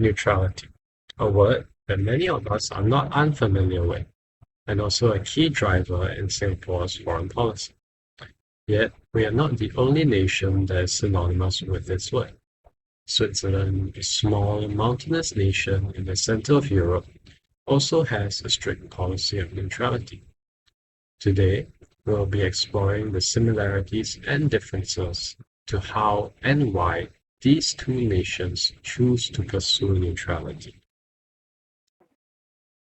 Neutrality, a word that many of us are not unfamiliar with, and also a key driver in Singapore's foreign policy. Yet, we are not the only nation that is synonymous with this word. Switzerland, a small, mountainous nation in the center of Europe, also has a strict policy of neutrality. Today, we'll be exploring the similarities and differences to how and why these two nations choose to pursue neutrality.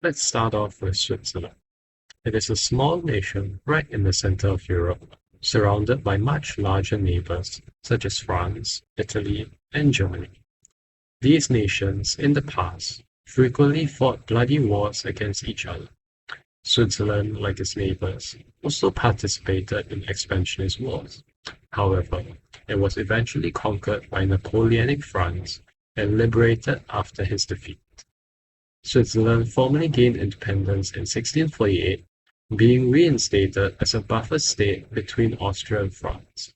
Let's start off with Switzerland. It is a small nation right in the center of Europe, surrounded by much larger neighbors such as France, Italy, and Germany. These nations, in the past, frequently fought bloody wars against each other. Switzerland, like its neighbors, also participated in expansionist wars. However, it was eventually conquered by Napoleonic France and liberated after his defeat. Switzerland formally gained independence in 1648, being reinstated as a buffer state between Austria and France.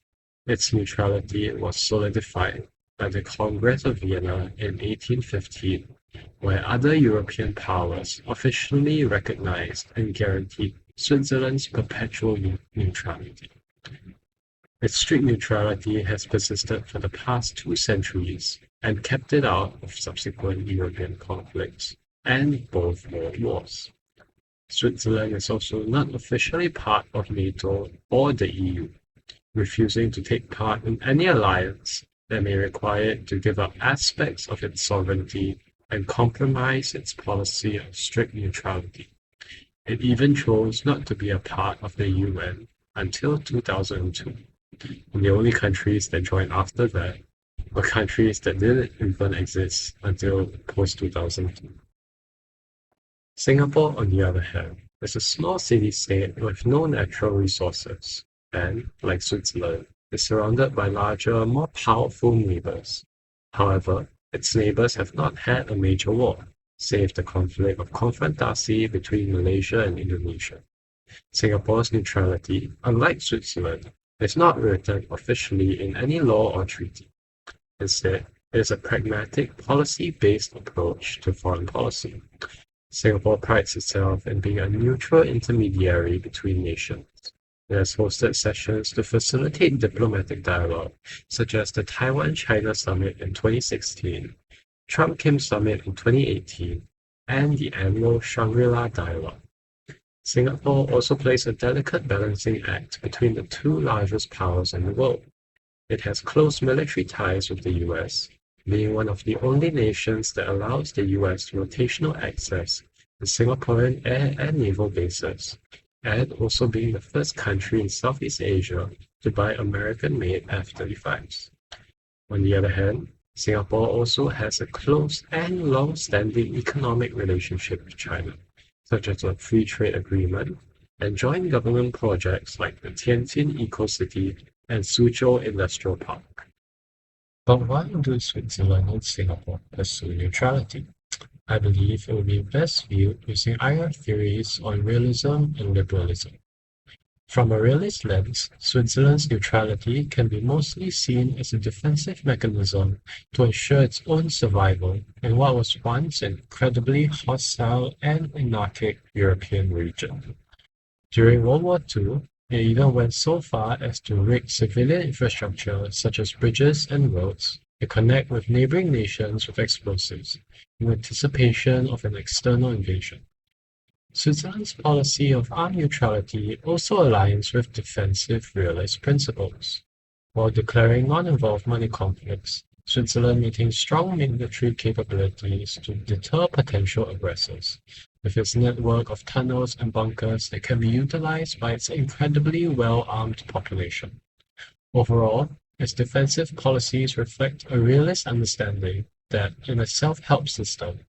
Its neutrality was solidified by the Congress of Vienna in 1815, where other European powers officially recognized and guaranteed Switzerland's perpetual neutrality. Its strict neutrality has persisted for the past 2 centuries and kept it out of subsequent European conflicts and both world wars. Switzerland is also not officially part of NATO or the EU, refusing to take part in any alliance that may require it to give up aspects of its sovereignty and compromise its policy of strict neutrality. It even chose not to be a part of the UN until 2002, and the only countries that joined after that were countries that didn't even exist until post-2002. Singapore, on the other hand, is a small city-state with no natural resources and, like Switzerland, is surrounded by larger, more powerful neighbors. However, its neighbors have not had a major war, save the conflict of confrontasi between Malaysia and Indonesia. Singapore's neutrality, unlike Switzerland, is not written officially in any law or treaty. Instead, it is a pragmatic, policy-based approach to foreign policy. Singapore prides itself in being a neutral intermediary between nations. It has hosted sessions to facilitate diplomatic dialogue, such as the Taiwan-China Summit in 2016, Trump-Kim Summit in 2018, and the annual Shangri-La Dialogue. Singapore also plays a delicate balancing act between the two largest powers in the world. It has close military ties with the US, being one of the only nations that allows the US rotational access to Singaporean air and naval bases, and also being the first country in Southeast Asia to buy American-made F-35s. On the other hand, Singapore also has a close and long-standing economic relationship with China, such as a free trade agreement and joint government projects like the Tianjin Eco-City and Suzhou Industrial Park. But why do Switzerland and Singapore pursue neutrality? I believe it will be best viewed using IR theories on realism and liberalism. From a realist lens, Switzerland's neutrality can be mostly seen as a defensive mechanism to ensure its own survival in what was once an incredibly hostile and anarchic European region. During World War II, it even went so far as to rig civilian infrastructure such as bridges and roads to connect with neighboring nations with explosives in anticipation of an external invasion. Switzerland's policy of armed neutrality also aligns with defensive realist principles. While declaring non-involvement in conflicts, Switzerland maintains strong military capabilities to deter potential aggressors, with its network of tunnels and bunkers that can be utilized by its incredibly well-armed population. Overall, its defensive policies reflect a realist understanding that, in a self-help system,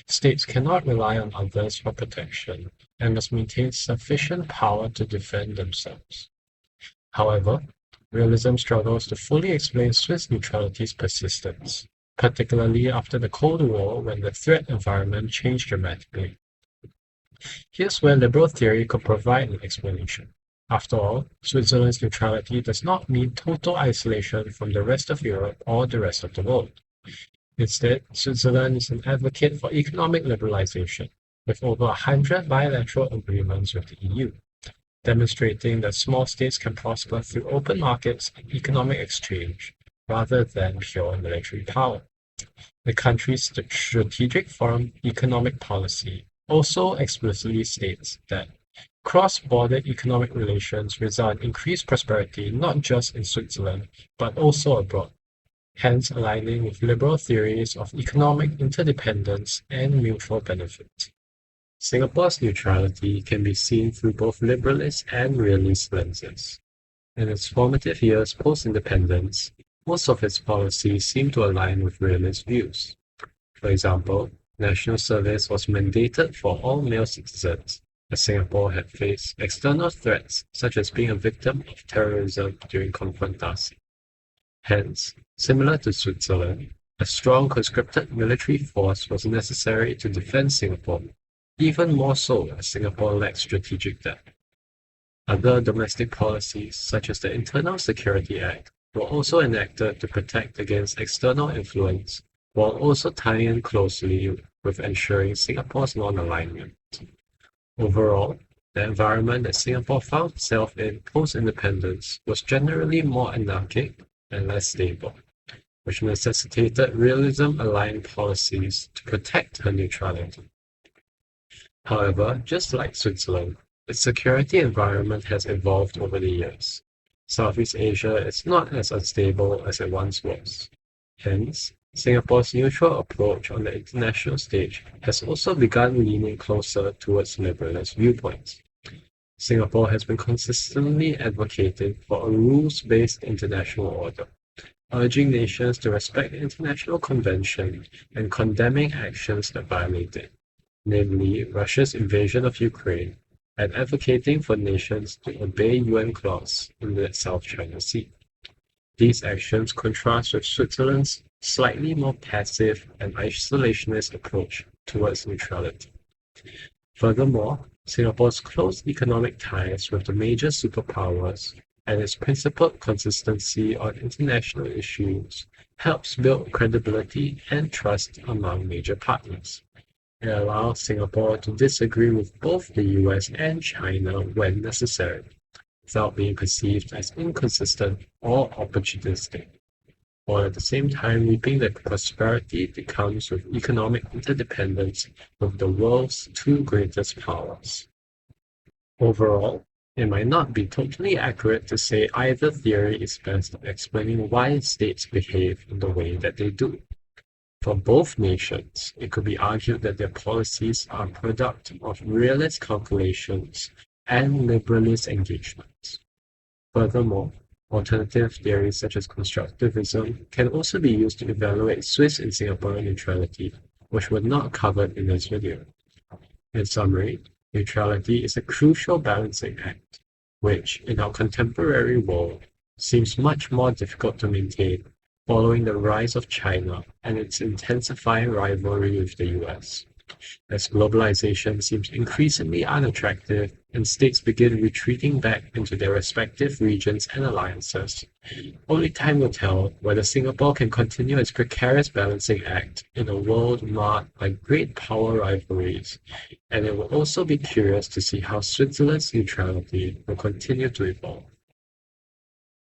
states cannot rely on others for protection and must maintain sufficient power to defend themselves. However, realism struggles to fully explain Swiss neutrality's persistence, particularly after the Cold War when the threat environment changed dramatically. Here's where liberal theory could provide an explanation. After all, Switzerland's neutrality does not mean total isolation from the rest of Europe or the rest of the world. Instead, Switzerland is an advocate for economic liberalization, with over 100 bilateral agreements with the EU, demonstrating that small states can prosper through open markets and economic exchange rather than pure military power. The country's strategic foreign economic policy also explicitly states that cross-border economic relations result in increased prosperity not just in Switzerland, but also abroad, hence aligning with liberal theories of economic interdependence and mutual benefit. Singapore's neutrality can be seen through both liberalist and realist lenses. In its formative years post-independence, most of its policies seem to align with realist views. For example, national service was mandated for all male citizens, as Singapore had faced external threats such as being a victim of terrorism during confrontation. Hence, similar to Switzerland, a strong conscripted military force was necessary to defend Singapore, even more so as Singapore lacked strategic depth. Other domestic policies, such as the Internal Security Act, were also enacted to protect against external influence, while also tying in closely with ensuring Singapore's non-alignment. Overall, the environment that Singapore found itself in post-independence was generally more anarchic and less stable, which necessitated realism-aligned policies to protect her neutrality. However, just like Switzerland, its security environment has evolved over the years. Southeast Asia is not as unstable as it once was. Hence, Singapore's neutral approach on the international stage has also begun leaning closer towards liberalist viewpoints. Singapore has been consistently advocating for a rules-based international order, urging nations to respect the international convention and condemning actions that violate it, namely Russia's invasion of Ukraine, and advocating for nations to obey UN clause in the South China Sea. These actions contrast with Switzerland's slightly more passive and isolationist approach towards neutrality. Furthermore, Singapore's close economic ties with the major superpowers and its principled consistency on international issues helps build credibility and trust among major partners. It allows Singapore to disagree with both the US and China when necessary, without being perceived as inconsistent or opportunistic, while at the same time reaping the prosperity that comes with economic interdependence with the world's two greatest powers. Overall, it might not be totally accurate to say either theory is best at explaining why states behave in the way that they do. For both nations, it could be argued that their policies are a product of realist calculations and liberalist engagements. Furthermore, alternative theories such as constructivism can also be used to evaluate Swiss and Singaporean neutrality, which were not covered in this video. In summary, neutrality is a crucial balancing act, which, in our contemporary world, seems much more difficult to maintain following the rise of China and its intensifying rivalry with the US. As globalization seems increasingly unattractive and states begin retreating back into their respective regions and alliances, only time will tell whether Singapore can continue its precarious balancing act in a world marked by great power rivalries, and it will also be curious to see how Switzerland's neutrality will continue to evolve.